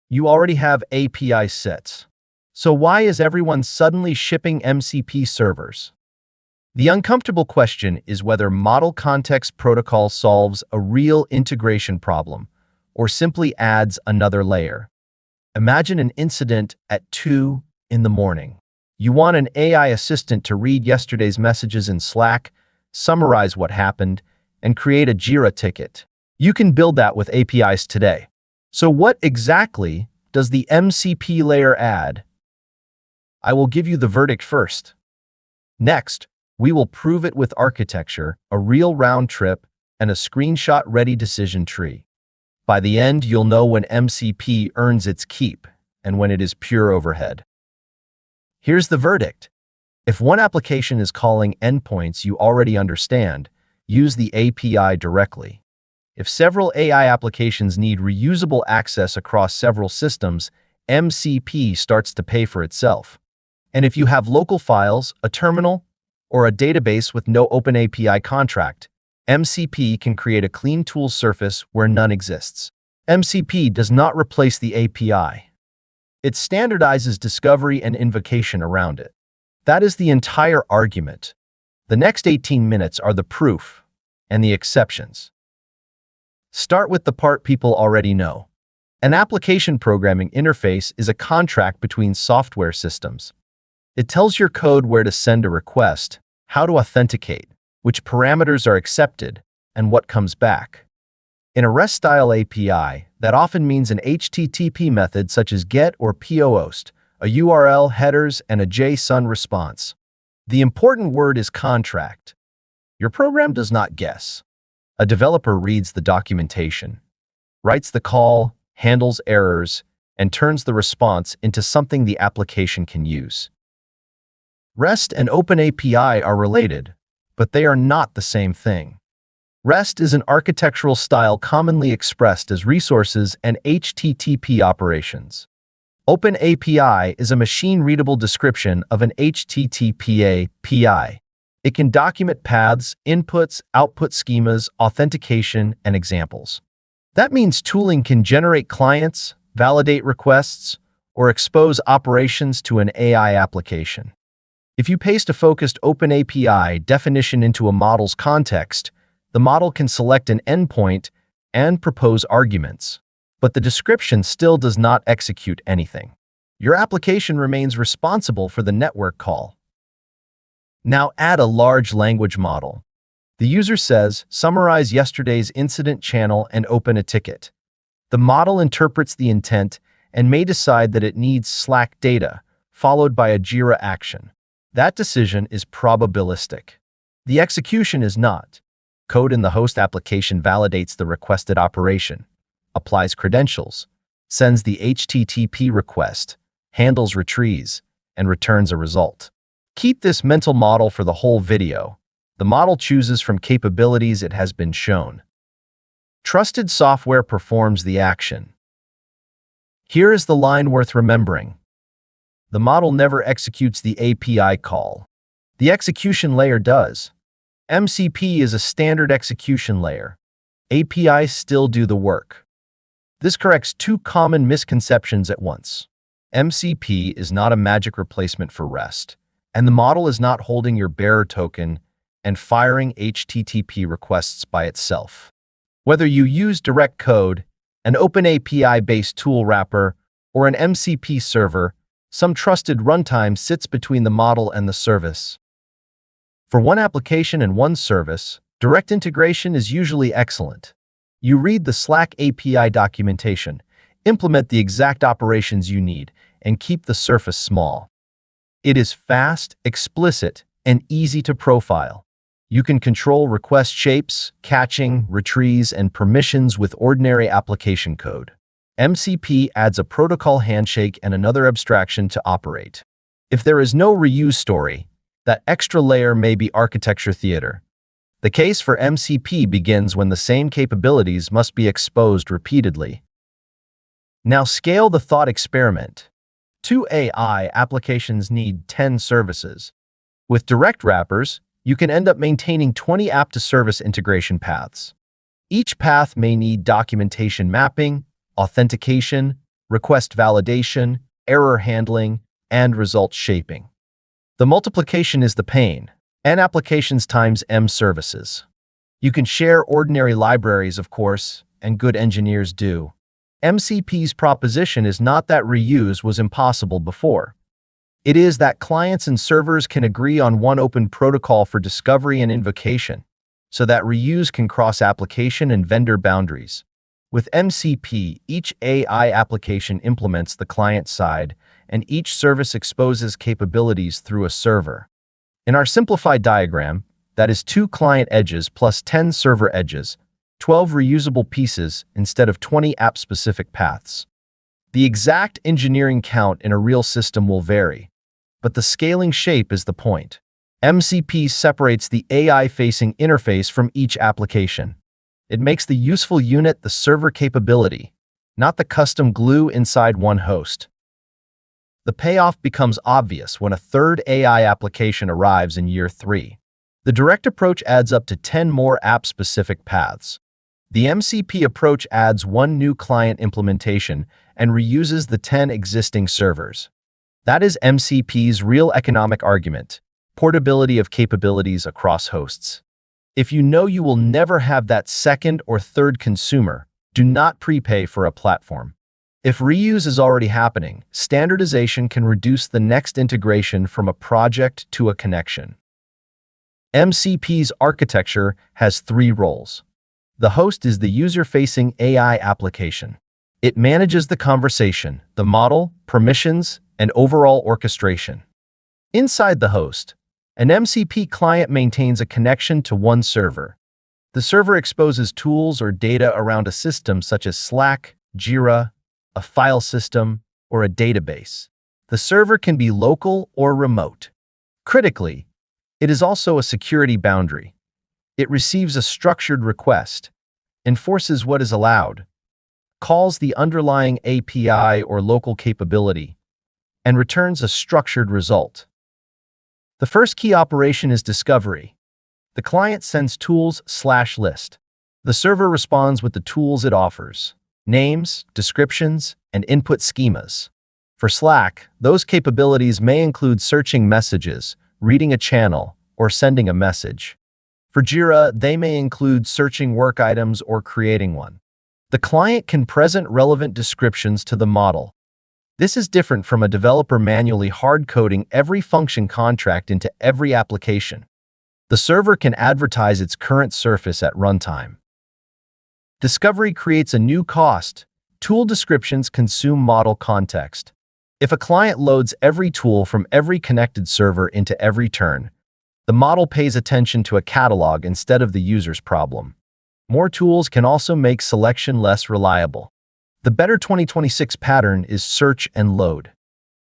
You already have API sets. So why is everyone suddenly shipping MCP servers? The uncomfortable question is whether Model Context Protocol solves a real integration problem or simply adds another layer. Imagine an incident at 2 in the morning. You want an AI assistant to read yesterday's messages in Slack, summarize what happened, and create a Jira ticket. You can build that with APIs today. So what exactly does the MCP layer add? I will give you the verdict first. Next, we will prove it with architecture, a real round trip, and a screenshot-ready decision tree. By the end, you'll know when MCP earns its keep and when it is pure overhead. Here's the verdict. If one application is calling endpoints you already understand, use the API directly. If several AI applications need reusable access across several systems, MCP starts to pay for itself. And if you have local files, a terminal, or a database with no OpenAPI contract, MCP can create a clean tool surface where none exists. MCP does not replace the API. It standardizes discovery and invocation around it. That is the entire argument. The next 18 minutes are the proof and the exceptions. Start with the part people already know. An application programming interface is a contract between software systems. It tells your code where to send a request, how to authenticate, which parameters are accepted, and what comes back. In a REST-style API, that often means an HTTP method such as GET or POST, a URL, headers, and a JSON response. The important word is contract. Your program does not guess. A developer reads the documentation, writes the call, handles errors, and turns the response into something the application can use. REST and OpenAPI are related, but they are not the same thing. REST is an architectural style commonly expressed as resources and HTTP operations. OpenAPI is a machine-readable description of an HTTP API. It can document paths, inputs, output schemas, authentication, and examples. That means tooling can generate clients, validate requests, or expose operations to an AI application. If you paste a focused OpenAPI definition into a model's context, the model can select an endpoint and propose arguments, but the description still does not execute anything. Your application remains responsible for the network call. Now add a large language model. The user says, summarize yesterday's incident channel and open a ticket. The model interprets the intent and may decide that it needs Slack data, followed by a Jira action. That decision is probabilistic. The execution is not. Code in the host application validates the requested operation, applies credentials, sends the HTTP request, handles retrieves, and returns a result. Keep this mental model for the whole video. The model chooses from capabilities it has been shown. Trusted software performs the action. Here is the line worth remembering. The model never executes the API call. The execution layer does. MCP is a standard execution layer. APIs still do the work. This corrects two common misconceptions at once. MCP is not a magic replacement for REST, and the model is not holding your bearer token and firing HTTP requests by itself. Whether you use direct code, an OpenAPI-based tool wrapper, or an MCP server, some trusted runtime sits between the model and the service. For one application and one service, direct integration is usually excellent. You read the Slack API documentation, implement the exact operations you need, and keep the surface small. It is fast, explicit, and easy to profile. You can control request shapes, caching, retrieves, and permissions with ordinary application code. MCP adds a protocol handshake and another abstraction to operate. If there is no reuse story, that extra layer may be architecture theater. The case for MCP begins when the same capabilities must be exposed repeatedly. Now scale the thought experiment. 2 AI applications need 10 services. With direct wrappers, you can end up maintaining 20 app-to-service integration paths. Each path may need documentation mapping, authentication, request validation, error handling, and result shaping. The multiplication is the pain, N applications times M services. You can share ordinary libraries, of course, and good engineers do. MCP's proposition is not that reuse was impossible before. It is that clients and servers can agree on one open protocol for discovery and invocation, so that reuse can cross application and vendor boundaries. With MCP, each AI application implements the client side, and each service exposes capabilities through a server. In our simplified diagram, that is 2 client edges plus 10 server edges, 12 reusable pieces instead of 20 app-specific paths. The exact engineering count in a real system will vary, but the scaling shape is the point. MCP separates the AI-facing interface from each application. It makes the useful unit the server capability, not the custom glue inside one host. The payoff becomes obvious when a third AI application arrives in year 3. The direct approach adds up to 10 more app-specific paths. The MCP approach adds 1 new client implementation and reuses the 10 existing servers. That is MCP's real economic argument: portability of capabilities across hosts. If you know you will never have that second or third consumer, do not prepay for a platform. If reuse is already happening, standardization can reduce the next integration from a project to a connection. MCP's architecture has 3 roles. The host is the user-facing AI application. It manages the conversation, the model, permissions, and overall orchestration. Inside the host, an MCP client maintains a connection to one server. The server exposes tools or data around a system such as Slack, Jira, a file system, or a database. The server can be local or remote. Critically, it is also a security boundary. It receives a structured request, enforces what is allowed, calls the underlying API or local capability, and returns a structured result. The first key operation is discovery. The client sends tools/list. The server responds with the tools it offers: names, descriptions, and input schemas. For Slack, those capabilities may include searching messages, reading a channel, or sending a message. For Jira, they may include searching work items or creating one. The client can present relevant descriptions to the model. This is different from a developer manually hard-coding every function contract into every application. The server can advertise its current surface at runtime. Discovery creates a new cost. Tool descriptions consume model context. If a client loads every tool from every connected server into every turn, the model pays attention to a catalog instead of the user's problem. More tools can also make selection less reliable. The better 2026 pattern is search and load.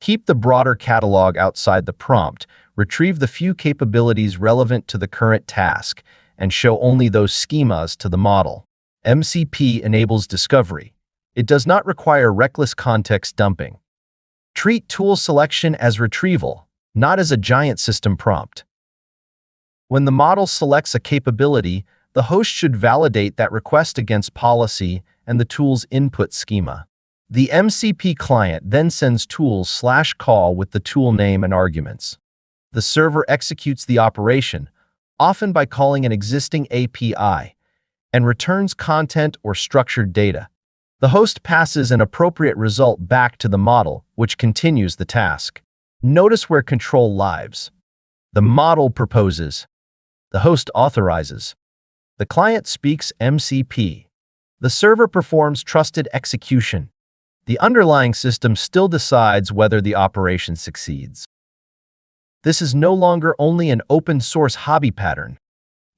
Keep the broader catalog outside the prompt, retrieve the few capabilities relevant to the current task, and show only those schemas to the model. MCP enables discovery. It does not require reckless context dumping. Treat tool selection as retrieval, not as a giant system prompt. When the model selects a capability, the host should validate that request against policy and the tool's input schema. The MCP client then sends tools/call with the tool name and arguments. The server executes the operation, often by calling an existing API, and returns content or structured data. The host passes an appropriate result back to the model, which continues the task. Notice where control lies. The model proposes. The host authorizes. The client speaks MCP. The server performs trusted execution. The underlying system still decides whether the operation succeeds. This is no longer only an open-source hobby pattern.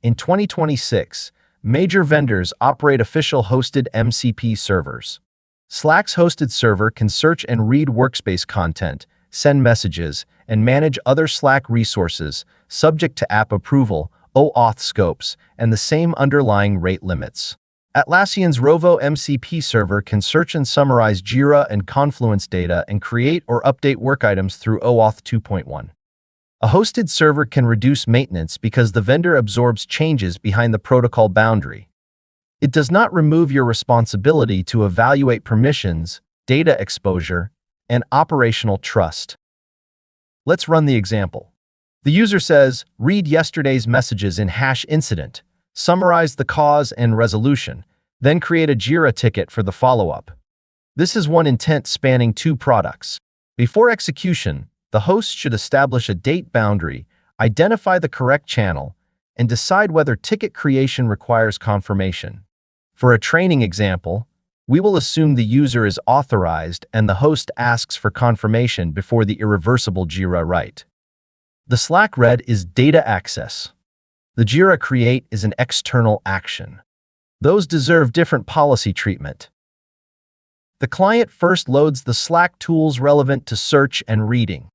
In 2026, major vendors operate official hosted MCP servers. Slack's hosted server can search and read workspace content, send messages, and manage other Slack resources, subject to app approval, OAuth scopes, and the same underlying rate limits. Atlassian's Rovo MCP server can search and summarize Jira and Confluence data and create or update work items through OAuth 2.1. A hosted server can reduce maintenance because the vendor absorbs changes behind the protocol boundary. It does not remove your responsibility to evaluate permissions, data exposure, and operational trust. Let's run the example. The user says, read yesterday's messages in hash incident, summarize the cause and resolution, then create a Jira ticket for the follow-up. This is one intent spanning 2 products. Before execution, the host should establish a date boundary, identify the correct channel, and decide whether ticket creation requires confirmation. For a training example, we will assume the user is authorized and the host asks for confirmation before the irreversible Jira write. The Slack read is data access. The Jira create is an external action. Those deserve different policy treatment. The client first loads the Slack tools relevant to search and reading.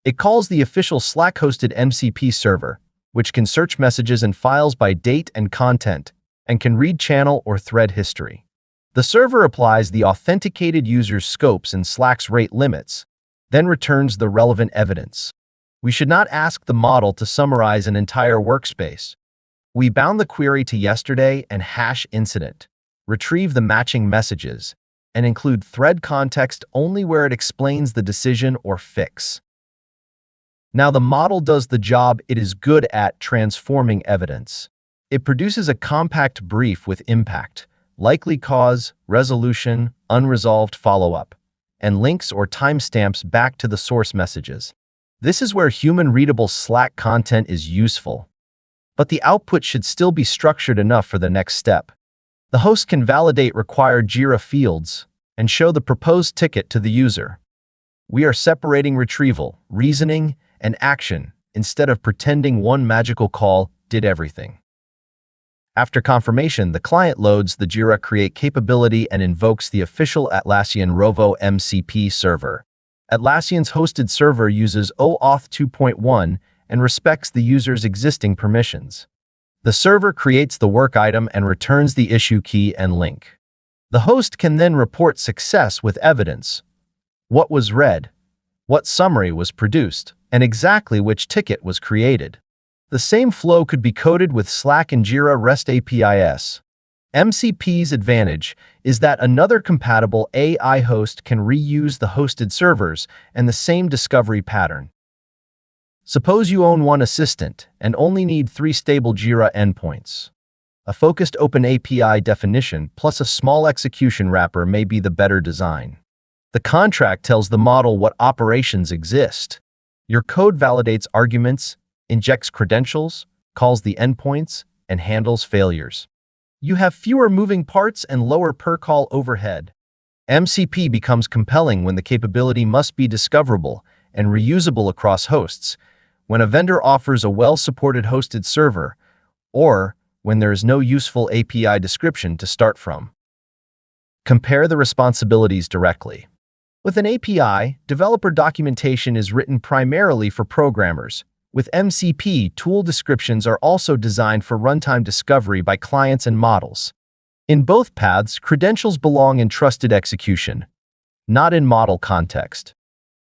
It calls the official Slack-hosted MCP server, which can search messages and files by date and content, and can read channel or thread history. The server applies the authenticated user's scopes and Slack's rate limits, then returns the relevant evidence. We should not ask the model to summarize an entire workspace. We bound the query to yesterday and hash incident, retrieve the matching messages, and include thread context only where it explains the decision or fix. Now the model does the job it is good at: transforming evidence. It produces a compact brief with impact, likely cause, resolution, unresolved follow-up, and links or timestamps back to the source messages. This is where human-readable Slack content is useful. But the output should still be structured enough for the next step. The host can validate required Jira fields and show the proposed ticket to the user. We are separating retrieval, reasoning, and action instead of pretending one magical call did everything. After confirmation, the client loads the Jira create capability and invokes the official Atlassian Rovo MCP server. Atlassian's hosted server uses OAuth 2.1 and respects the user's existing permissions. The server creates the work item and returns the issue key and link. The host can then report success with evidence: what was read, what summary was produced, and exactly which ticket was created. The same flow could be coded with Slack and Jira REST APIs. MCP's advantage is that another compatible AI host can reuse the hosted servers and the same discovery pattern. Suppose you own one assistant and only need 3 stable Jira endpoints. A focused OpenAPI definition plus a small execution wrapper may be the better design. The contract tells the model what operations exist. Your code validates arguments, injects credentials, calls the endpoints, and handles failures. You have fewer moving parts and lower per-call overhead. MCP becomes compelling when the capability must be discoverable and reusable across hosts, when a vendor offers a well-supported hosted server, or when there is no useful API description to start from. Compare the responsibilities directly. With an API, developer documentation is written primarily for programmers. With MCP, tool descriptions are also designed for runtime discovery by clients and models. In both paths, credentials belong in trusted execution, not in model context.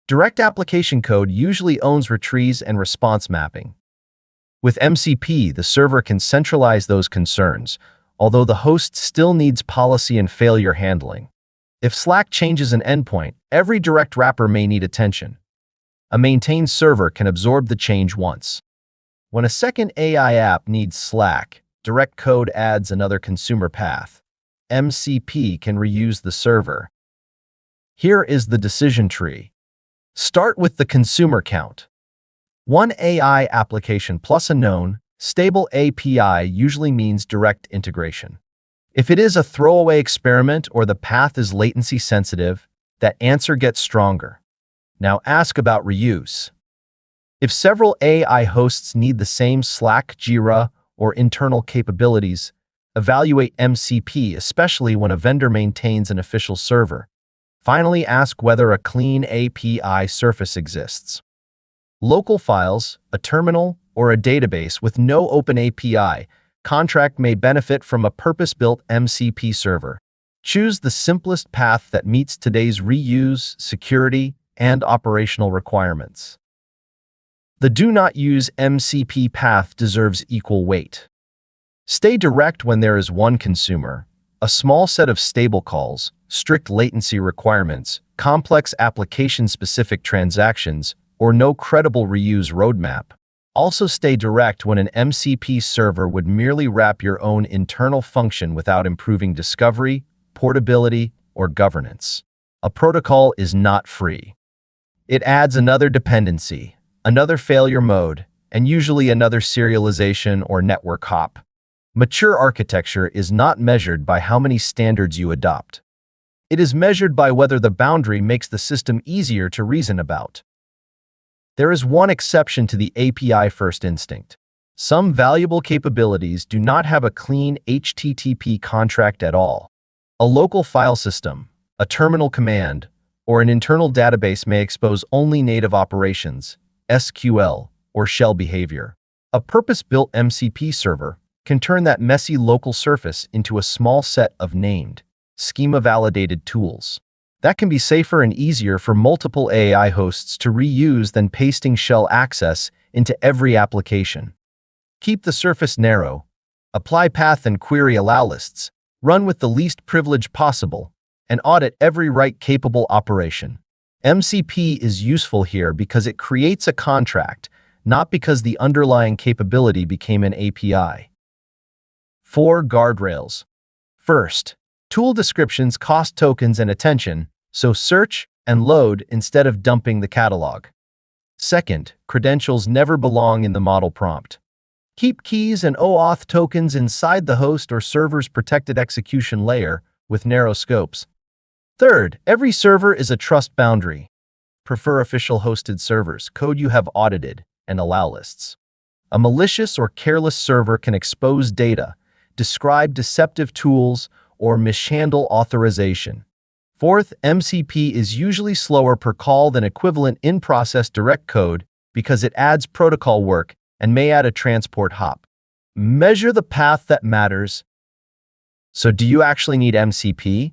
Direct application code usually owns retrieves and response mapping. With MCP, the server can centralize those concerns, although the host still needs policy and failure handling. If Slack changes an endpoint, every direct wrapper may need attention. A maintained server can absorb the change once. When a second AI app needs Slack, direct code adds another consumer path. MCP can reuse the server. Here is the decision tree. Start with the consumer count. One AI application plus a known, stable API usually means direct integration. If it is a throwaway experiment or the path is latency sensitive, that answer gets stronger. Now ask about reuse. If several AI hosts need the same Slack, Jira, or internal capabilities, evaluate MCP, especially when a vendor maintains an official server. Finally, ask whether a clean API surface exists. Local files, a terminal, or a database with no OpenAPI contract may benefit from a purpose-built MCP server. Choose the simplest path that meets today's reuse, security, and operational requirements. The do not use MCP path deserves equal weight. Stay direct when there is one consumer, a small set of stable calls, strict latency requirements, complex application-specific transactions, or no credible reuse roadmap. Also stay direct when an MCP server would merely wrap your own internal function without improving discovery, portability, or governance. A protocol is not free. It adds another dependency, another failure mode, and usually another serialization or network hop. Mature architecture is not measured by how many standards you adopt. It is measured by whether the boundary makes the system easier to reason about. There is one exception to the API first instinct. Some valuable capabilities do not have a clean HTTP contract at all. A local file system, a terminal command, or an internal database may expose only native operations, SQL, or shell behavior. A purpose-built MCP server can turn that messy local surface into a small set of named, schema-validated tools. That can be safer and easier for multiple AI hosts to reuse than pasting shell access into every application. Keep the surface narrow, apply path and query allow lists, run with the least privilege possible, and audit every write-capable operation. MCP is useful here because it creates a contract, not because the underlying capability became an API. 4 guardrails. First, tool descriptions cost tokens and attention, so search and load instead of dumping the catalog. Second, credentials never belong in the model prompt. Keep keys and OAuth tokens inside the host or server's protected execution layer with narrow scopes. Third, every server is a trust boundary. Prefer official hosted servers, code you have audited, and allow lists. A malicious or careless server can expose data, describe deceptive tools, or mishandle authorization. Fourth, MCP is usually slower per call than equivalent in-process direct code because it adds protocol work and may add a transport hop. Measure the path that matters. So do you actually need MCP?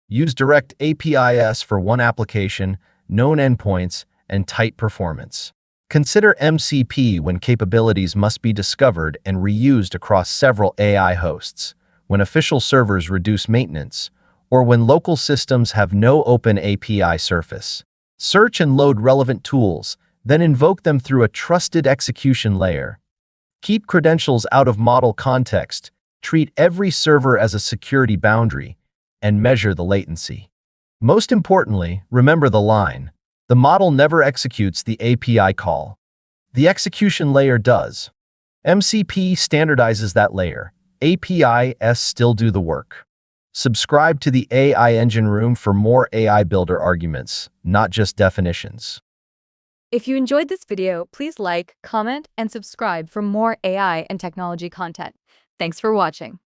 Use direct APIs for one application, known endpoints, and tight performance. Consider MCP when capabilities must be discovered and reused across several AI hosts, when official servers reduce maintenance, or when local systems have no OpenAPI surface. Search and load relevant tools, then invoke them through a trusted execution layer. Keep credentials out of model context, treat every server as a security boundary, and measure the latency. Most importantly, remember the line. The model never executes the API call. The execution layer does. MCP standardizes that layer. APIs still do the work. Subscribe to the AI Engine Room for more AI Builder arguments, not just definitions. If you enjoyed this video, please like, comment, and subscribe for more AI and technology content. Thanks for watching.